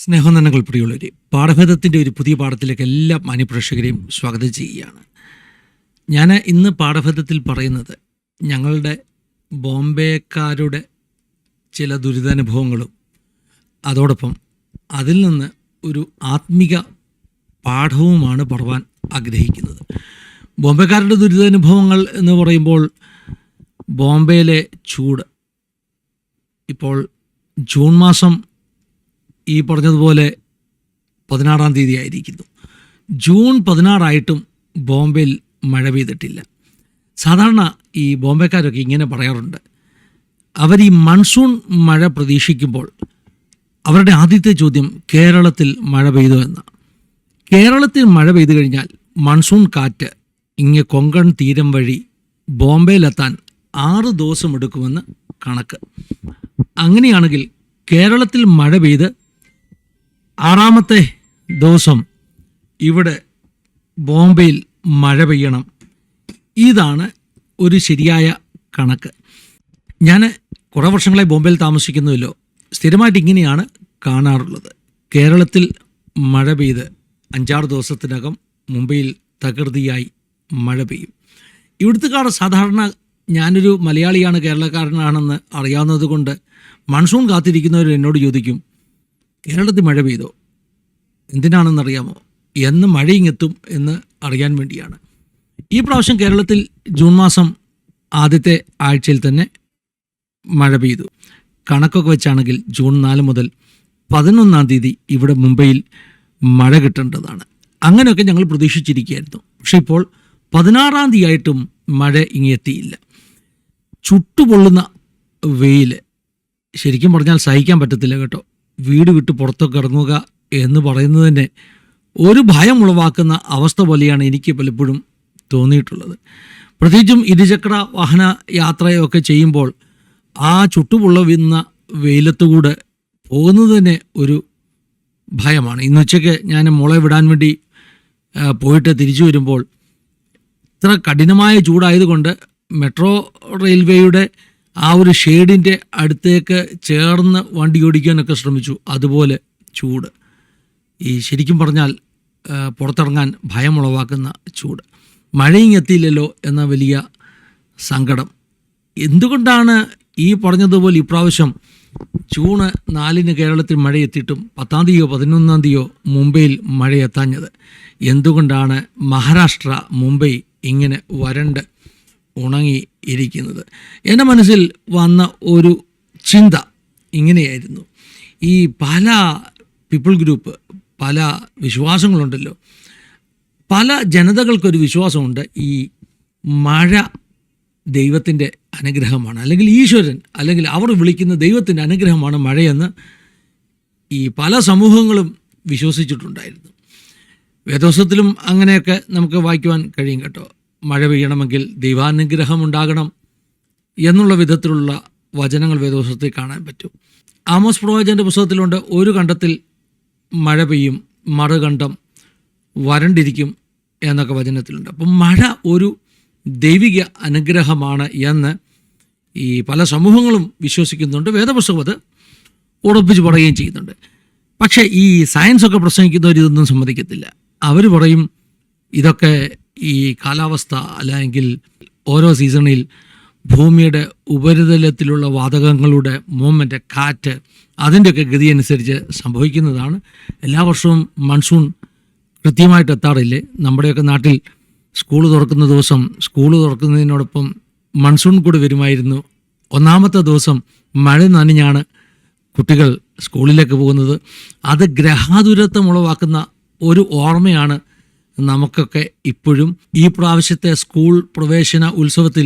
സ്നേഹനന്ദനങ്ങൾ പ്രിയുള്ളവരെ, പാഠഭേദത്തിൻ്റെ ഒരു പുതിയ പാഠത്തിലേക്ക് എല്ലാ മാന്യപ്രേക്ഷകരെയും സ്വാഗതം ചെയ്യുകയാണ്. ഞാൻ ഇന്ന് പാഠഭേദത്തിൽ പറയുന്നത് ഞങ്ങളുടെ ബോംബെക്കാരുടെ ചില ദുരിതാനുഭവങ്ങളും അതോടൊപ്പം അതിൽ നിന്ന് ഒരു ആത്മിക പാഠവുമാണ് പറയുവാൻ ആഗ്രഹിക്കുന്നത്. ബോംബെക്കാരുടെ ദുരിതാനുഭവങ്ങൾ എന്ന് പറയുമ്പോൾ ബോംബെയിലെ ചൂട്. ഇപ്പോൾ ജൂൺ മാസം ഈ പറഞ്ഞതുപോലെ 16-ാം തീയതി ആയിരിക്കുന്നു. ജൂൺ 16 ബോംബെയിൽ മഴ പെയ്തിട്ടില്ല. സാധാരണ ഈ ബോംബെക്കാരൊക്കെ ഇങ്ങനെ പറയാറുണ്ട്, അവർ ഈ മൺസൂൺ മഴ പ്രതീക്ഷിക്കുമ്പോൾ അവരുടെ ആദ്യത്തെ ചോദ്യം കേരളത്തിൽ മഴ പെയ്തോ എന്നാണ്. കേരളത്തിൽ മഴ പെയ്തു കഴിഞ്ഞാൽ മൺസൂൺ കാറ്റ് ഇങ്ങ് കൊങ്കൺ തീരം വഴി ബോംബെയിലെത്താൻ 6 ദിവസം എടുക്കുമെന്ന് കണക്ക്. അങ്ങനെയാണെങ്കിൽ കേരളത്തിൽ മഴ പെയ്ത് 6ാമത്തെ ദിവസം ഇവിടെ ബോംബെയിൽ മഴ പെയ്യണം. ഇതാണ് ഒരു ശരിയായ കണക്ക്. ഞാൻ കുറേ വർഷങ്ങളായി ബോംബെയിൽ താമസിക്കുന്നുവല്ലോ, സ്ഥിരമായിട്ട് ഇങ്ങനെയാണ് കാണാറുള്ളത്. കേരളത്തിൽ മഴ പെയ്ത് 5-6 ദിവസത്തിനകം മുംബൈയിൽ തകൃതിയായി മഴ പെയ്യും. ഇവിടുത്തെ സാധാരണ ഞാനൊരു മലയാളിയാണ്, കേരളക്കാരനാണെന്ന് അറിയാവുന്നത് കൊണ്ട് മൺസൂൺ കാത്തിരിക്കുന്നവർ എന്നോട് ചോദിക്കും, കേരളത്തിൽ മഴ പെയ്തോ, എന്തിനാണെന്നറിയാമോ, എന്ന് മഴയിങ്ങെത്തും എന്ന് അറിയാൻ വേണ്ടിയാണ്. ഈ പ്രാവശ്യം കേരളത്തിൽ ജൂൺ മാസം ആദ്യത്തെ ആഴ്ചയിൽ തന്നെ മഴ പെയ്തു. കണക്കൊക്കെ വെച്ചാണെങ്കിൽ ജൂൺ 4 മുതൽ 11-ാം തീയതി ഇവിടെ മുംബൈയിൽ മഴ കിട്ടേണ്ടതാണ്. അങ്ങനെയൊക്കെ ഞങ്ങൾ പ്രതീക്ഷിച്ചിരിക്കുകയായിരുന്നു. പക്ഷെ ഇപ്പോൾ 16-ാം തീയതി ആയിട്ടും മഴ ഇങ്ങെത്തിയില്ല. ചുട്ടുപൊള്ളുന്ന വെയിൽ ശരിക്കും പറഞ്ഞാൽ സഹിക്കാൻ പറ്റത്തില്ല കേട്ടോ. വീട് വിട്ട് പുറത്തൊക്കെ ഇറങ്ങുക എന്ന് പറയുന്നത് തന്നെ ഒരു ഭയം ഉളവാക്കുന്ന അവസ്ഥ പോലെയാണ് എനിക്ക് പലപ്പോഴും തോന്നിയിട്ടുള്ളത്. പ്രത്യേകിച്ചും ഇരുചക്ര വാഹന യാത്രയൊക്കെ ചെയ്യുമ്പോൾ ആ ചുട്ടുപൊള്ളുന്ന വെയിലത്തുകൂടെ പോകുന്നത് തന്നെ ഒരു ഭയമാണ്. ഇന്ന് ഉച്ചയ്ക്ക് ഞാൻ മോളെ വിടാൻ വേണ്ടി പോയിട്ട് തിരിച്ചു വരുമ്പോൾ ഇത്ര കഠിനമായ ചൂടായതുകൊണ്ട് മെട്രോ റെയിൽവേയുടെ ആ ഒരു ഷെയ്ഡിൻ്റെ അടുത്തേക്ക് ചേർന്ന് വണ്ടി ഓടിക്കാനൊക്കെ ശ്രമിച്ചു. അതുപോലെ ചൂട്, ഈ ശരിക്കും പറഞ്ഞാൽ പുറത്തിറങ്ങാൻ ഭയമുളവാക്കുന്ന ചൂട്. മഴയും എത്തിയില്ലല്ലോ എന്ന വലിയ സങ്കടം. എന്തുകൊണ്ടാണ് ഈ പറഞ്ഞതുപോലെ ഇപ്രാവശ്യം ജൂൺ 4 കേരളത്തിൽ മഴ എത്തിയിട്ടും 10-ാം തീയതിയോ 11-ാം തീയതിയോ മുംബൈയിൽ മഴ എത്താഞ്ഞത്? എന്തുകൊണ്ടാണ് മഹാരാഷ്ട്ര, മുംബൈ ഇങ്ങനെ വരണ്ട് ഉണങ്ങി ഇരിക്കുന്നത്? എൻ്റെ മനസ്സിൽ വന്ന ഒരു ചിന്ത ഇങ്ങനെയായിരുന്നു. ഈ പല പീപ്പിൾ ഗ്രൂപ്പ്, പല വിശ്വാസങ്ങളുണ്ടല്ലോ, പല ജനതകൾക്കൊരു വിശ്വാസമുണ്ട് ഈ മഴ ദൈവത്തിൻ്റെ അനുഗ്രഹമാണ്, അല്ലെങ്കിൽ ഈശ്വരൻ, അല്ലെങ്കിൽ അവർ വിളിക്കുന്ന ദൈവത്തിൻ്റെ അനുഗ്രഹമാണ് മഴയെന്ന് ഈ പല സമൂഹങ്ങളും വിശ്വസിച്ചിട്ടുണ്ടായിരുന്നു. വേദോസത്തിലും അങ്ങനെയൊക്കെ നമുക്ക് വായിക്കുവാൻ കഴിയും കേട്ടോ. മഴ പെയ്യണമെങ്കിൽ ദൈവാനുഗ്രഹം ഉണ്ടാകണം എന്നുള്ള വിധത്തിലുള്ള വചനങ്ങൾ വേദോസത്തിൽ കാണാൻ പറ്റും. ആമോസ് പ്രവാചകൻ്റെ പുസ്തകത്തിലുണ്ട്, ഒരു കണ്ടത്തിൽ മഴ പെയ്യും, മറുകണ്ടം വരണ്ടിരിക്കും എന്നൊക്കെ വചനത്തിലുണ്ട്. അപ്പം മഴ ഒരു ദൈവിക അനുഗ്രഹമാണ് എന്ന് ഈ പല സമൂഹങ്ങളും വിശ്വസിക്കുന്നുണ്ട്. വേദപുസ്തകം അത് ഉറപ്പിച്ച് പറയുകയും ചെയ്യുന്നുണ്ട്. പക്ഷേ ഈ സയൻസൊക്കെ പ്രസംഗിക്കുന്നവർ ഇതൊന്നും സമ്മതിക്കത്തില്ല. അവർ പറയും ഇതൊക്കെ ഈ കാലാവസ്ഥ, അല്ലെങ്കിൽ ഓരോ സീസണിൽ ഭൂമിയുടെ ഉപരിതലത്തിലുള്ള വാതകങ്ങളുടെ മൂവ്മെൻറ്റ്, കാറ്റ്, അതിൻ്റെയൊക്കെ ഗതി അനുസരിച്ച് സംഭവിക്കുന്നതാണ്. എല്ലാ വർഷവും മൺസൂൺ കൃത്യമായിട്ട് എത്താറില്ലേ? നമ്മുടെയൊക്കെ നാട്ടിൽ സ്കൂൾ തുറക്കുന്ന ദിവസം, സ്കൂൾ തുറക്കുന്നതിനോടൊപ്പം മൺസൂൺ കൂടി വരുമായിരുന്നു. 1-ാമത്തെ ദിവസം മഴ നനഞ്ഞാണ് കുട്ടികൾ സ്കൂളിലേക്ക് പോകുന്നത്. അത് ഗ്രഹാതുരത്വം ഉളവാക്കുന്ന ഒരു ഓർമ്മയാണ് നമുക്കൊക്കെ ഇപ്പോഴും. ഈ പ്രാവശ്യത്തെ സ്കൂൾ പ്രവേശന ഉത്സവത്തിൽ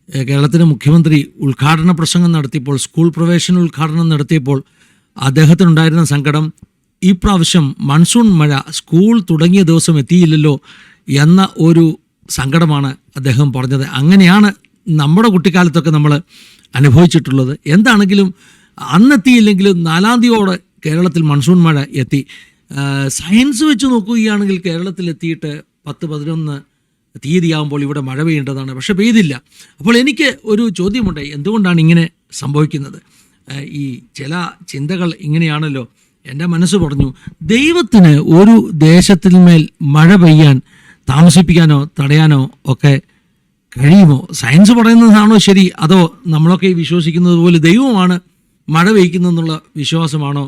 കേരളത്തിലെ മുഖ്യമന്ത്രി ഉദ്ഘാടന പ്രസംഗം നടത്തിയപ്പോൾ, സ്കൂൾ പ്രവേശന ഉദ്ഘാടനം നടത്തിയപ്പോൾ അദ്ദേഹത്തിനുണ്ടായിരുന്ന സങ്കടം, ഈ പ്രാവശ്യം മൺസൂൺ മഴ സ്കൂൾ തുടങ്ങിയ ദിവസം എത്തിയില്ലല്ലോ എന്ന ഒരു സങ്കടമാണ് അദ്ദേഹം പറഞ്ഞത്. അങ്ങനെയാണ് നമ്മുടെ കുട്ടിക്കാലത്തൊക്കെ നമ്മൾ അനുഭവിച്ചിട്ടുള്ളത്. എന്താണെങ്കിലും അന്നെത്തിയില്ലെങ്കിലും 4-ാം തീയതിയോടെ കേരളത്തിൽ മൺസൂൺ മഴ എത്തി. സയൻസ് വെച്ച് നോക്കുകയാണെങ്കിൽ കേരളത്തിൽ എത്തിയിട്ട് 10-11 തീയതിയാകുമ്പോൾ ഇവിടെ മഴ പെയ്യേണ്ടതാണ്, പക്ഷെ പെയ്തില്ല. അപ്പോൾ എനിക്ക് ഒരു ചോദ്യമുണ്ട്, എന്തുകൊണ്ടാണ് ഇങ്ങനെ സംഭവിക്കുന്നത്? ഈ ചില ചിന്തകൾ ഇങ്ങനെയാണല്ലോ, എൻ്റെ മനസ്സ് പറഞ്ഞു, ദൈവത്തിന് ഒരു ദേശത്തിന്മേൽ മഴ പെയ്യാൻ താമസിപ്പിക്കാനോ തടയാനോ ഒക്കെ കഴിയുമോ? സയൻസ് പറയുന്നതാണോ ശരി, അതോ നമ്മളൊക്കെ വിശ്വസിക്കുന്നത് പോലെ ദൈവമാണ് മഴ പെയ്യ്ക്കുന്നതെന്നുള്ള വിശ്വാസമാണോ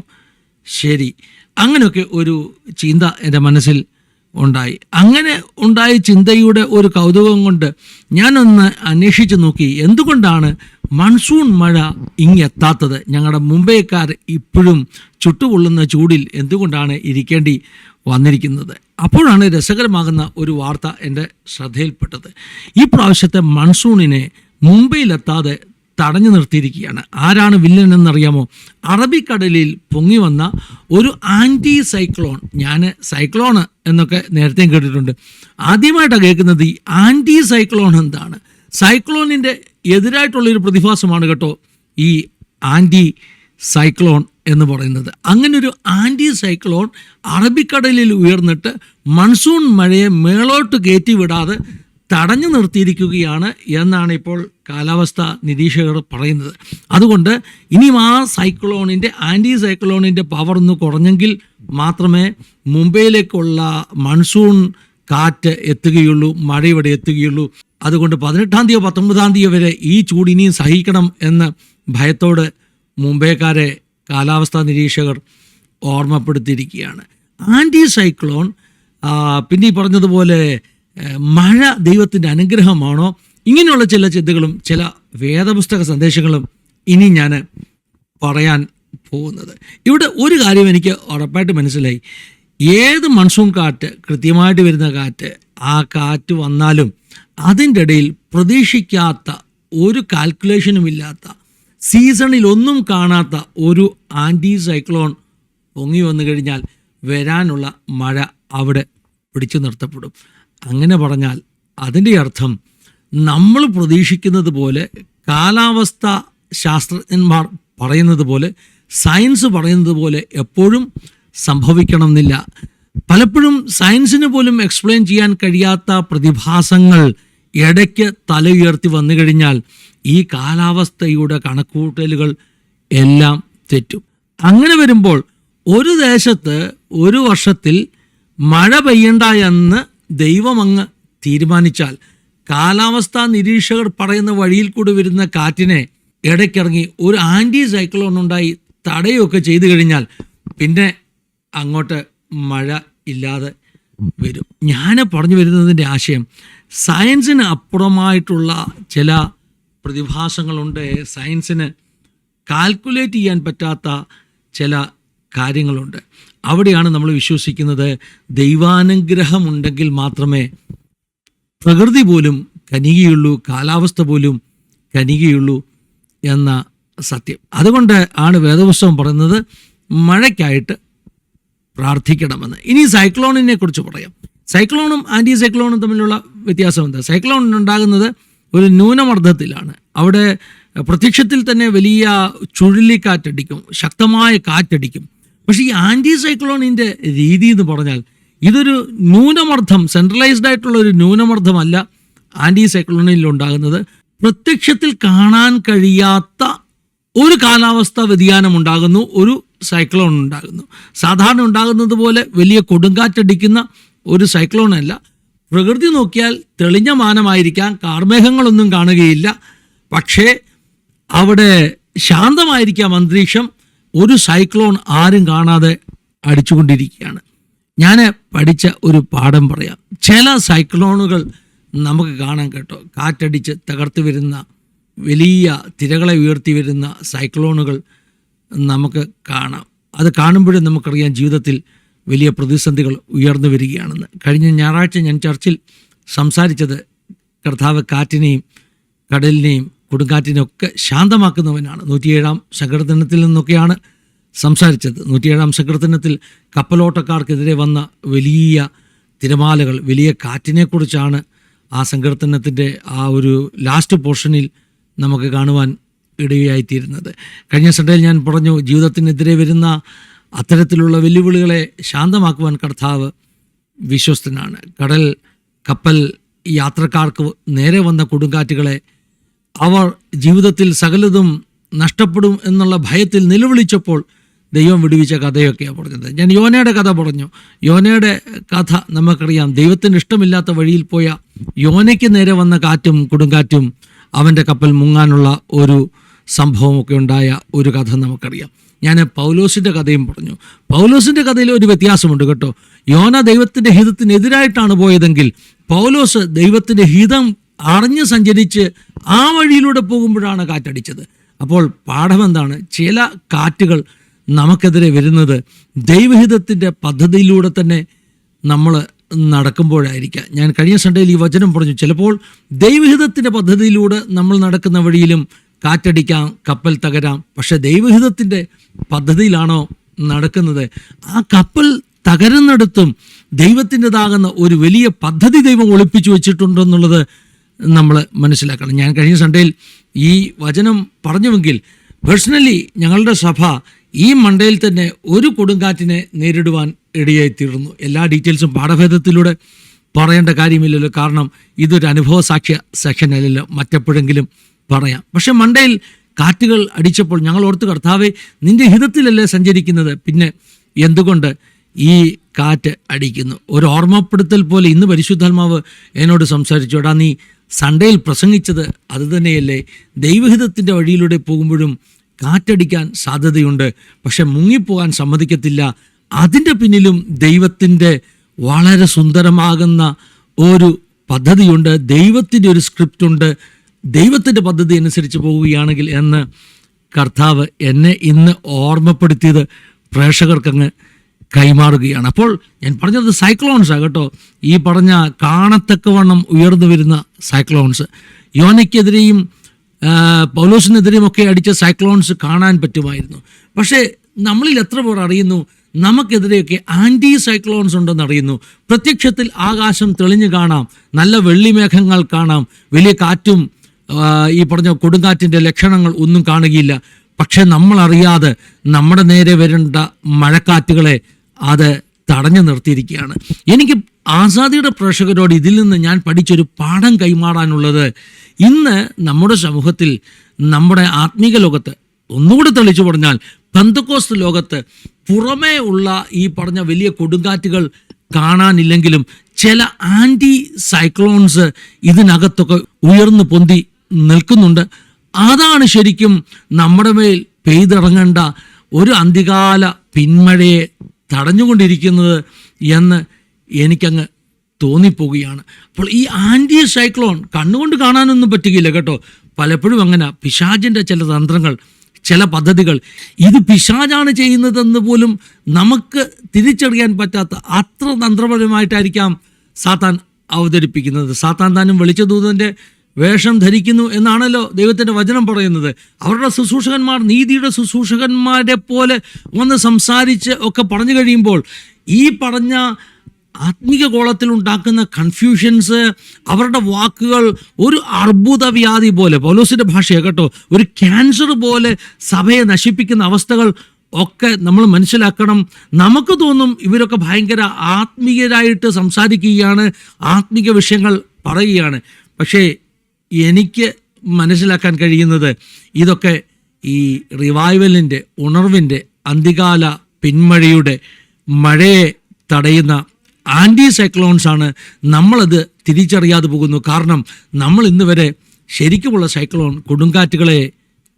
ശരി? അങ്ങനെയൊക്കെ ഒരു ചിന്ത എൻ്റെ മനസ്സിൽ ഉണ്ടായി. അങ്ങനെ ഉണ്ടായ ചിന്തയുടെ ഒരു കൗതുകം കൊണ്ട് ഞാനൊന്ന് അന്വേഷിച്ച് നോക്കി, എന്തുകൊണ്ടാണ് മൺസൂൺ മഴ ഇങ്ങെത്താത്തത്? ഞങ്ങളുടെ മുംബൈക്കാർ ഇപ്പോഴും ചുട്ടുപൊള്ളുന്ന ചൂടിൽ എന്തുകൊണ്ടാണ് ഇരിക്കേണ്ടി വന്നിരിക്കുന്നത്? അപ്പോഴാണ് രസകരമാകുന്ന ഒരു വാർത്ത എൻ്റെ ശ്രദ്ധയിൽപ്പെട്ടത്. ഈ പ്രാവശ്യത്തെ മൺസൂണിനെ മുംബൈയിലെത്താതെ തടഞ്ഞു നിർത്തിയിരിക്കുകയാണ്. ആരാണ് വില്ലൻ എന്നറിയാമോ? അറബിക്കടലിൽ പൊങ്ങി വന്ന ഒരു ആൻറ്റി സൈക്ലോൺ. ഞാൻ സൈക്ലോൺ എന്നൊക്കെ നേരത്തെയും കേട്ടിട്ടുണ്ട്, ആദ്യമായിട്ടാണ് കേൾക്കുന്നത് ഈ ആൻറ്റി സൈക്ലോൺ എന്താണ്. സൈക്ലോണിൻ്റെ എതിരായിട്ടുള്ളൊരു പ്രതിഭാസമാണ് കേട്ടോ ഈ ആൻറ്റി സൈക്ലോൺ എന്ന് പറയുന്നത്. അങ്ങനെ ഒരു ആൻറ്റി സൈക്ലോൺ അറബിക്കടലിൽ ഉയർന്നിട്ട് മൺസൂൺ മഴയെ മേളോട്ട് കയറ്റി വിടാതെ തടഞ്ഞു നിർത്തിയിരിക്കുകയാണ് എന്നാണ് ഇപ്പോൾ കാലാവസ്ഥ നിരീക്ഷകർ പറയുന്നത്. അതുകൊണ്ട് ഇനിയും ആ സൈക്ലോണിൻ്റെ ആൻറ്റി സൈക്ലോണിൻ്റെ പവർ ഒന്ന് കുറഞ്ഞെങ്കിൽ മാത്രമേ മുംബൈയിലേക്കുള്ള മൺസൂൺ കാറ്റ് എത്തുകയുള്ളൂ, മഴ ഇവിടെ എത്തുകയുള്ളൂ. അതുകൊണ്ട് 18-ാം തീയതിയോ 19-ാം തീയതി വരെ ഈ ചൂട് ഇനിയും സഹിക്കണം എന്ന് ഭയത്തോട് മുംബൈക്കാരെ കാലാവസ്ഥാ നിരീക്ഷകർ ഓർമ്മപ്പെടുത്തിയിരിക്കുകയാണ്. ആൻറ്റി സൈക്ലോൺ പിന്നെ ഈ പറഞ്ഞതുപോലെ മഴ ദൈവത്തിൻ്റെ അനുഗ്രഹമാണോ? ഇങ്ങനെയുള്ള ചില ചിന്തകളും ചില വേദപുസ്തക സന്ദേശങ്ങളും ഇനി ഞാൻ പറയാൻ പോകുന്നത്. ഇവിടെ ഒരു കാര്യം എനിക്ക് ഉറപ്പായിട്ട് മനസ്സിലായി. ഏത് മൺസൂൺ കാറ്റ്, കൃത്യമായിട്ട് വരുന്ന കാറ്റ്, ആ കാറ്റ് വന്നാലും അതിൻ്റെ ഇടയിൽ പ്രതീക്ഷിക്കാത്ത, ഒരു കാൽക്കുലേഷനും ഇല്ലാത്ത, സീസണിൽ ഒന്നും കാണാത്ത ഒരു ആൻറ്റി സൈക്ലോൺ പൊങ്ങി വന്നു കഴിഞ്ഞാൽ വരാനുള്ള മഴ അവിടെ പിടിച്ചു നിർത്തപ്പെടും. അങ്ങനെ പറഞ്ഞാൽ അതിൻ്റെ അർത്ഥം നമ്മൾ പ്രതീക്ഷിക്കുന്നത് പോലെ, കാലാവസ്ഥ ശാസ്ത്രജ്ഞന്മാർ പറയുന്നത് പോലെ, സയൻസ് പറയുന്നത് പോലെ എപ്പോഴും സംഭവിക്കണം എന്നില്ല. പലപ്പോഴും സയൻസിന് പോലും എക്സ്പ്ലെയിൻ ചെയ്യാൻ കഴിയാത്ത പ്രതിഭാസങ്ങൾ ഇടയ്ക്ക് തല ഉയർത്തി വന്നു കഴിഞ്ഞാൽ ഈ കാലാവസ്ഥയുടെ കണക്കുകൂട്ടലുകൾ എല്ലാം തെറ്റും. അങ്ങനെ വരുമ്പോൾ ഒരു ദേശത്ത് ഒരു വർഷത്തിൽ മഴ പെയ്യണ്ട എന്ന് ദൈവമങ്ങ് തീരുമാനിച്ചാൽ, കാലാവസ്ഥാ നിരീക്ഷകർ പറയുന്ന വഴിയിൽ കൂടി വരുന്ന കാറ്റിനെ ഇടയ്ക്കിറങ്ങി ഒരു ആൻറ്റി സൈക്ലോൺ ഉണ്ടായി തടയുകയൊക്കെ ചെയ്തു കഴിഞ്ഞാൽ പിന്നെ അങ്ങോട്ട് മഴ ഇല്ലാതെ വരും. ഞാൻ പറഞ്ഞു വരുന്നതിൻ്റെ ആശയം, സയൻസിന് അപ്പുറമായിട്ടുള്ള ചില പ്രതിഭാസങ്ങളുണ്ട്. സയൻസിന് കാൽക്കുലേറ്റ് ചെയ്യാൻ പറ്റാത്ത ചില കാര്യങ്ങളുണ്ട്. അവിടെയാണ് നമ്മൾ വിശ്വസിക്കുന്നത് ദൈവാനുഗ്രഹമുണ്ടെങ്കിൽ മാത്രമേ പ്രകൃതി പോലും കനിയുകയുള്ളൂ, കാലാവസ്ഥ പോലും കനിയുകയുള്ളൂ എന്ന സത്യം. അതുകൊണ്ട് ആണ് വേദപുസ്തകം പറയുന്നത് മഴയ്ക്കായിട്ട് പ്രാർത്ഥിക്കണമെന്ന്. ഇനി സൈക്ലോണിനെ കുറിച്ച് പറയാം. സൈക്ലോണും ആൻറ്റി സൈക്ലോണും തമ്മിലുള്ള വ്യത്യാസം എന്താ? സൈക്ലോൺ ഉണ്ടാകുന്നത് ഒരു ന്യൂനമർദ്ദത്തിലാണ്. അവിടെ പ്രത്യക്ഷത്തിൽ തന്നെ വലിയ ചുഴലിക്കാറ്റടിക്കും, ശക്തമായ കാറ്റടിക്കും. പക്ഷേ ഈ ആൻറ്റി സൈക്ലോണിൻ്റെ രീതി എന്ന് പറഞ്ഞാൽ ഇതൊരു ന്യൂനമർദ്ദം, സെൻട്രലൈസ്ഡ് ആയിട്ടുള്ള ഒരു ന്യൂനമർദ്ദമല്ല ആൻറ്റി സൈക്ലോണിൽ ഉണ്ടാകുന്നത്. പ്രത്യക്ഷത്തിൽ കാണാൻ കഴിയാത്ത ഒരു കാലാവസ്ഥ വ്യതിയാനം ഉണ്ടാകുന്നു, ഒരു സൈക്ലോൺ ഉണ്ടാകുന്നു. സാധാരണ ഉണ്ടാകുന്നത് പോലെ വലിയ കൊടുങ്കാറ്റടിക്കുന്ന ഒരു സൈക്ലോൺ അല്ല. പ്രകൃതി നോക്കിയാൽ തെളിഞ്ഞ മാനമായിരിക്കാം, കാർമേഘങ്ങളൊന്നും കാണുകയില്ല, പക്ഷേ അവിടെ ശാന്തമായിരിക്കാം അന്തരീക്ഷം. ഒരു സൈക്ലോൺ ആരും കാണാതെ അടിച്ചുകൊണ്ടിരിക്കുകയാണ്. ഞാൻ പഠിച്ച ഒരു പാഠം പറയാം. ചില സൈക്ലോണുകൾ നമുക്ക് കാണാൻ കേട്ടോ, കാറ്റടിച്ച് തകർത്ത് വരുന്ന, വലിയ തിരകളെ ഉയർത്തി വരുന്ന സൈക്ലോണുകൾ നമുക്ക് കാണാം. അത് കാണുമ്പോഴും നമുക്കറിയാം ജീവിതത്തിൽ വലിയ പ്രതിസന്ധികൾ ഉയർന്നു വരികയാണെന്ന്. കഴിഞ്ഞ ഞായറാഴ്ച ഞാൻ ചർച്ചിൽ സംസാരിച്ചത് കർത്താവ് കാറ്റിനെയും കടലിനെയും കൊടുങ്കാറ്റിനെയും ഒക്കെ ശാന്തമാക്കുന്നവനാണ്. 107-ാം സങ്കീർത്തനത്തിൽ നിന്നൊക്കെയാണ് സംസാരിച്ചത്. 107-ാം സങ്കീർത്തനത്തിൽ കപ്പലോട്ടക്കാർക്കെതിരെ വന്ന വലിയ തിരമാലകൾ, വലിയ കാറ്റിനെക്കുറിച്ചാണ് ആ സങ്കീർത്തനത്തിൻ്റെ ആ ഒരു ലാസ്റ്റ് പോർഷനിൽ നമുക്ക് കാണുവാൻ ഇടയായിത്തീരുന്നത്. കഴിഞ്ഞ സൺഡേയിൽ ഞാൻ പറഞ്ഞു, ജീവിതത്തിനെതിരെ വരുന്ന അത്തരത്തിലുള്ള വെല്ലുവിളികളെ ശാന്തമാക്കുവാൻ കർത്താവ് വിശ്വസ്തനാണ്. കടൽ, കപ്പൽ യാത്രക്കാർക്ക് നേരെ വന്ന കൊടുങ്കാറ്റുകളെ അവർ ജീവിതത്തിൽ സകലതും നഷ്ടപ്പെടും എന്നുള്ള ഭയത്തിൽ നിലവിളിച്ചപ്പോൾ ദൈവം വിടുവിച്ച കഥയൊക്കെയാണ് പറഞ്ഞത്. ഞാൻ യോനയുടെ കഥ പറഞ്ഞു. യോനയുടെ കഥ നമുക്കറിയാം. ദൈവത്തിന് ഇഷ്ടമില്ലാത്ത വഴിയിൽ പോയ യോനയ്ക്ക് നേരെ വന്ന കാറ്റും കൊടുങ്കാറ്റും അവൻ്റെ കപ്പൽ മുങ്ങാനുള്ള ഒരു സംഭവമൊക്കെ ഉണ്ടായ ഒരു കഥ നമുക്കറിയാം. ഞാൻ പൗലോസിൻ്റെ കഥയും പറഞ്ഞു. പൗലോസിൻ്റെ കഥയിൽ ഒരു വ്യത്യാസമുണ്ട് കേട്ടോ. യോന ദൈവത്തിൻ്റെ ഹിതത്തിനെതിരായിട്ടാണ് പോയതെങ്കിൽ പൗലോസ് ദൈവത്തിൻ്റെ ഹിതം അറിഞ്ഞ് സഞ്ചരിച്ച് ആ വഴിയിലൂടെ പോകുമ്പോഴാണ് കാറ്റടിച്ചത്. അപ്പോൾ പാഠം എന്താണ്? ചില കാറ്റുകൾ നമുക്കെതിരെ വരുന്നത് ദൈവഹിതത്തിൻ്റെ പദ്ധതിയിലൂടെ തന്നെ നമ്മൾ നടക്കുമ്പോഴായിരിക്കാം. ഞാൻ കഴിഞ്ഞ സൺഡേയിൽ ഈ വചനം പറഞ്ഞു. ചിലപ്പോൾ ദൈവഹിതത്തിൻ്റെ പദ്ധതിയിലൂടെ നമ്മൾ നടക്കുന്ന വഴിയിലും കാറ്റടിക്കാം, കപ്പൽ തകരാം. പക്ഷെ ദൈവഹിതത്തിൻ്റെ പദ്ധതിയിലാണോ നടക്കുന്നത്? ആ കപ്പൽ തകരുന്നിടത്തും ദൈവത്തിൻ്റെതാകുന്ന ഒരു വലിയ പദ്ധതി ദൈവം ഒളിപ്പിച്ചു വെച്ചിട്ടുണ്ടെന്നുള്ളത് നമ്മൾ മനസ്സിലാക്കണം. ഞാൻ കഴിഞ്ഞ സൺഡേയിൽ ഈ വചനം പറഞ്ഞുവെങ്കിൽ പേഴ്സണലി ഞങ്ങളുടെ സഭ ഈ മണ്ടയിൽ തന്നെ ഒരു കൊടുങ്കാറ്റിനെ നേരിടുവാൻ ഇടയായിത്തീർന്നു. എല്ലാ ഡീറ്റെയിൽസും പാഠഭേദത്തിലൂടെ പറയേണ്ട കാര്യമില്ലല്ലോ, കാരണം ഇതൊരു അനുഭവ സാക്ഷ്യ സെക്ഷൻ അല്ലല്ലോ. മറ്റെപ്പോഴെങ്കിലും പറയാം. പക്ഷെ മണ്ടയിൽ കാറ്റുകൾ അടിച്ചപ്പോൾ ഞങ്ങൾ ഓർത്ത്, കർത്താവേ, നിന്റെ ഹിതത്തിലല്ലേ സഞ്ചരിക്കുന്നത്, പിന്നെ എന്തുകൊണ്ട് ഈ കാറ്റ് അടിക്കുന്നു? ഒരു ഓർമ്മപ്പെടുത്തൽ പോലെ ഇന്ന് പരിശുദ്ധാത്മാവ് എന്നോട് സംസാരിച്ചു. എടാ, നീ സൺഡേയിൽ പ്രസംഗിച്ചത് അത് തന്നെയല്ലേ? ദൈവഹിതത്തിൻ്റെ വഴിയിലൂടെ പോകുമ്പോഴും കാറ്റടിക്കാൻ സാധ്യതയുണ്ട്, പക്ഷെ മുങ്ങിപ്പോകാൻ സമ്മതിക്കത്തില്ല. അതിൻ്റെ പിന്നിലും ദൈവത്തിൻ്റെ വളരെ സുന്ദരമാകുന്ന ഒരു പദ്ധതിയുണ്ട്, ദൈവത്തിൻ്റെ ഒരു സ്ക്രിപ്റ്റുണ്ട്. ദൈവത്തിൻ്റെ പദ്ധതി അനുസരിച്ച് പോവുകയാണെങ്കിൽ എന്ന് കർത്താവ് എന്നെ ഇന്ന് ഓർമ്മപ്പെടുത്തിയത് പ്രേക്ഷകർക്കങ്ങ് കൈമാറുകയാണ്. അപ്പോൾ ഞാൻ പറഞ്ഞത് സൈക്ലോൺസാണ് കേട്ടോ. ഈ പറഞ്ഞ കാണത്തക്കവണ്ണം ഉയർന്നു വരുന്ന സൈക്ലോൺസ്. യോനയ്ക്കെതിരെയും പൗലോസിനെതിരെയും ഒക്കെ അടിച്ച സൈക്ലോൺസ് കാണാൻ പറ്റുമായിരുന്നു. പക്ഷേ നമ്മളിൽ എത്ര പേർ അറിയുന്നു നമുക്കെതിരെയൊക്കെ ആൻറ്റി സൈക്ലോൺസ് ഉണ്ടെന്ന് അറിയുന്നു? പ്രത്യക്ഷത്തിൽ ആകാശം തെളിഞ്ഞു കാണാം, നല്ല വെള്ളിമേഘങ്ങൾ കാണാം, വലിയ കാറ്റും ഈ പറഞ്ഞ കൊടുങ്കാറ്റിൻ്റെ ലക്ഷണങ്ങൾ ഒന്നും കാണുകയില്ല. പക്ഷെ നമ്മളറിയാതെ നമ്മുടെ നേരെ വരേണ്ട മഴക്കാറ്റുകളെ അത് തടഞ്ഞു നിർത്തിയിരിക്കുകയാണ്. എനിക്ക് ആസാദിയുടെ പ്രേക്ഷകരോട് ഇതിൽ നിന്ന് ഞാൻ പഠിച്ചൊരു പാഠം കൈമാറാനുള്ളത്, ഇന്ന് നമ്മുടെ സമൂഹത്തിൽ, നമ്മുടെ ആത്മീക ലോകത്ത്, ഒന്നുകൂടി തെളിച്ചു പറഞ്ഞാൽ പെന്തക്കോസ്ത് ലോകത്ത് പുറമേ ഉള്ള ഈ പറഞ്ഞ വലിയ കൊടുങ്കാറ്റുകൾ കാണാനില്ലെങ്കിലും ചില ആൻറ്റി സൈക്ലോൺസ് ഇതിനകത്തൊക്കെ ഉയർന്നു പൊന്തി നിൽക്കുന്നുണ്ട്. അതാണ് ശരിക്കും നമ്മുടെ മേൽ പെയ്തിറങ്ങേണ്ട ഒരു അന്തികാല പിന്മഴയെ തടഞ്ഞുകൊണ്ടിരിക്കുന്നത് എന്ന് എനിക്കങ്ങ് തോന്നിപ്പോവുകയാണ്. അപ്പോൾ ഈ ആൻറ്റി സൈക്ലോൺ കണ്ണുകൊണ്ട് കാണാനൊന്നും പറ്റുകയില്ല കേട്ടോ. പലപ്പോഴും അങ്ങനെ പിശാചിൻ്റെ ചില തന്ത്രങ്ങൾ, ചില പദ്ധതികൾ, ഇത് പിശാചാണ് ചെയ്യുന്നതെന്ന് പോലും നമുക്ക് തിരിച്ചറിയാൻ പറ്റാത്ത അത്ര തന്ത്രപരമായിട്ടായിരിക്കാം സാത്താൻ അവതരിപ്പിക്കുന്നത്. സാത്താൻ താനും വെളിച്ചദൂതൻ്റെ വേഷം ധരിക്കുന്നു എന്നാണല്ലോ ദൈവത്തിൻ്റെ വചനം പറയുന്നത്. അവരുടെ ശുശ്രൂഷകന്മാർ നീതിയുടെ ശുശ്രൂഷകന്മാരെ പോലെ വന്ന് സംസാരിച്ച് ഒക്കെ പറഞ്ഞു കഴിയുമ്പോൾ ഈ പറഞ്ഞ ആത്മീക കോളത്തിൽ ഉണ്ടാക്കുന്ന കൺഫ്യൂഷൻസ്, അവരുടെ വാക്കുകൾ ഒരു അർബുദവ്യാധി പോലെ, പൗലോസിൻ്റെ ഭാഷയാണ് കേട്ടോ, ഒരു ക്യാൻസർ പോലെ സഭയെ നശിപ്പിക്കുന്ന അവസ്ഥകൾ ഒക്കെ നമ്മൾ മനസ്സിലാക്കണം. നമുക്ക് തോന്നും ഇവരൊക്കെ ഭയങ്കര ആത്മീയരായിട്ട് സംസാരിക്കുകയാണ്, ആത്മീക വിഷയങ്ങൾ പറയുകയാണ്. പക്ഷേ എനിക്ക് മനസ്സിലാക്കാൻ കഴിയുന്നത് ഇതൊക്കെ ഈ റിവൈവലിൻ്റെ, ഉണർവിൻ്റെ, അന്തികാല പിന്മഴയുടെ മഴയെ തടയുന്ന ആൻറ്റി സൈക്ലോൺസാണ്. നമ്മളത് തിരിച്ചറിയാതെ പോകുന്നു. കാരണം നമ്മൾ ഇന്ന് വരെ ശരിക്കുമുള്ള സൈക്ലോൺ, കൊടുങ്കാറ്റുകളെ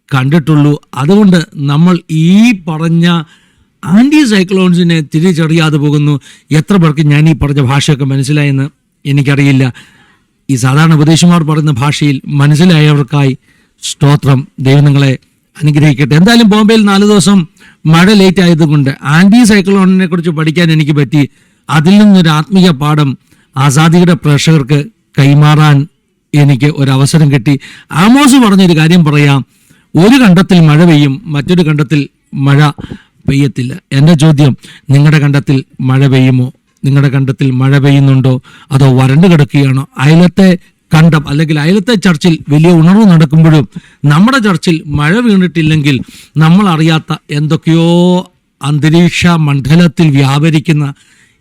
കണ്ടിട്ടുള്ളൂ. അതുകൊണ്ട് നമ്മൾ ഈ പറഞ്ഞ ആൻറ്റി സൈക്ലോൺസിനെ തിരിച്ചറിയാതെ പോകുന്നു. എത്ര പേർക്ക് ഞാൻ ഈ പറഞ്ഞ ഭാഷയൊക്കെ മനസ്സിലായെന്ന് എനിക്കറിയില്ല. ഈ സാധാരണ ഉപദേശിമാർ പറയുന്ന ഭാഷയിൽ മനസ്സിലായവർക്കായി സ്തോത്രം. ദൈവം നിങ്ങളെ അനുഗ്രഹിക്കട്ടെ. എന്തായാലും ബോംബെയിൽ 4 ദിവസം മഴ ലേറ്റ് ആയതുകൊണ്ട് ആൻറ്റി സൈക്ലോണിനെ കുറിച്ച് പഠിക്കാൻ എനിക്ക് പറ്റി. അതിൽ നിന്നൊരു ആത്മീയ പാഠം ആസാദിയുടെ പ്രേക്ഷകർക്ക് കൈമാറാൻ എനിക്ക് ഒരവസരം കിട്ടി. ആമോസ് പറഞ്ഞൊരു കാര്യം പറയാം, ഒരു കണ്ടത്തിൽ മഴ പെയ്യും, മറ്റൊരു കണ്ടത്തിൽ മഴ പെയ്യത്തില്ല. എൻ്റെ ചോദ്യം, നിങ്ങളുടെ കണ്ടത്തിൽ മഴ പെയ്യുമോ? നിങ്ങളുടെ കണ്ടത്തിൽ മഴ പെയ്യുന്നുണ്ടോ? അതോ വരണ്ടു കിടക്കുകയാണോ? അയലത്തെ കണ്ടം അല്ലെങ്കിൽ അയലത്തെ ചർച്ചിൽ വലിയ ഉണർവ് നടക്കുമ്പോഴും നമ്മുടെ ചർച്ചിൽ മഴ വീണിട്ടില്ലെങ്കിൽ നമ്മൾ അറിയാത്ത എന്തൊക്കെയോ അന്തരീക്ഷ മണ്ഡലത്തിൽ വ്യാപരിക്കുന്ന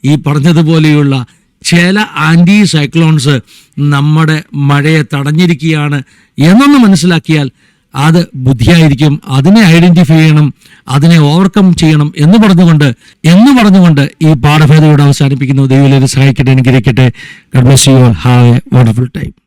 ഈ പറഞ്ഞതുപോലെയുള്ള ചില ആൻറ്റി സൈക്ലോൺസ് നമ്മുടെ മഴയെ തടഞ്ഞിരിക്കുകയാണ് എന്നൊന്ന് മനസ്സിലാക്കിയാൽ അത് ബുദ്ധിയായിരിക്കും. അതിനെ ഐഡന്റിഫൈ ചെയ്യണം, അതിനെ ഓവർകം ചെയ്യണം എന്ന് പറഞ്ഞുകൊണ്ട് ഈ പാഠഭേദയോട് അവസാനിപ്പിക്കുന്നു. ദൈവം സഹായിക്കട്ടെ, അനുഗ്രഹിക്കട്ടെ. God bless you all. Have A wonderful time.